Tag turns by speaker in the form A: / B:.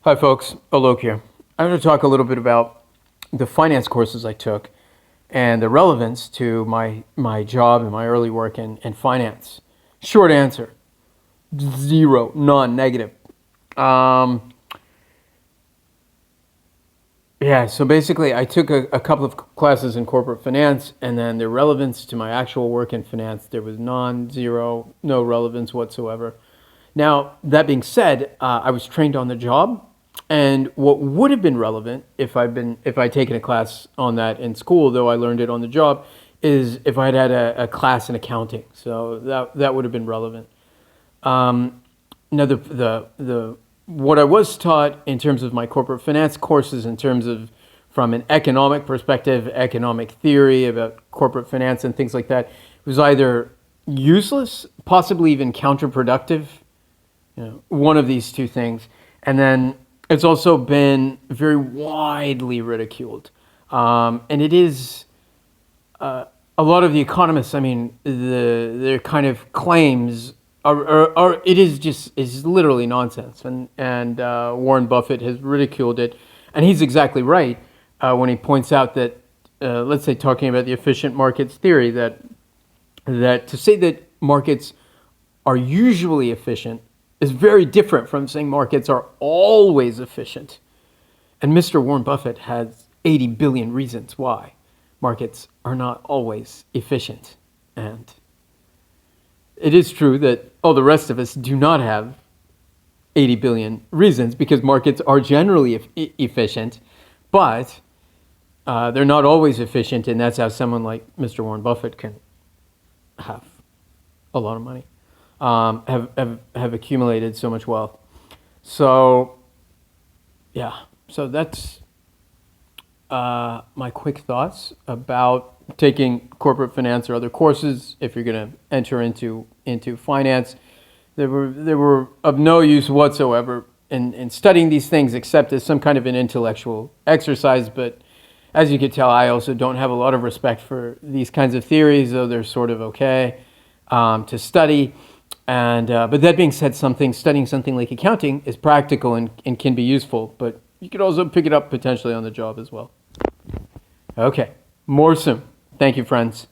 A: Hi folks, Alok here. I'm going to talk a little bit about the finance courses I took and the relevance to my job and my early work in finance. Short answer, zero, none, negative. So basically I took a couple of classes in corporate finance, and then the relevance to my actual work in finance, there was none, zero, no relevance whatsoever. Now, that being said, I was trained on the job. And what would have been relevant if I'd taken a class on that in school, though I learned it on the job, is if I'd had a class in accounting. So that would have been relevant. Now the what I was taught in terms of my corporate finance courses, in terms of from an economic perspective, economic theory about corporate finance and things like that, was either useless, possibly even counterproductive. One of these two things, and then it's also been very widely ridiculed. And it is, a lot of the economists, their kind of claims is literally nonsense. And Warren Buffett has ridiculed it. And he's exactly right when he points out that, let's say talking about the efficient markets theory, that to say that markets are usually efficient is very different from saying markets are always efficient. And Mr. Warren Buffett has 80 billion reasons why markets are not always efficient. And it is true that all the rest of us do not have 80 billion reasons, because markets are generally efficient, but they're not always efficient, and that's how someone like Mr. Warren Buffett can have a lot of money. Have accumulated so much wealth. So that's my quick thoughts about taking corporate finance or other courses if you're going to enter into finance. They were of no use whatsoever in studying these things, except as some kind of an intellectual exercise. But as you can tell, I also don't have a lot of respect for these kinds of theories, though they're sort of okay to study. And but that being said, studying something like accounting is practical and can be useful, but you could also pick it up potentially on the job as well. Okay, more soon. Thank you, friends.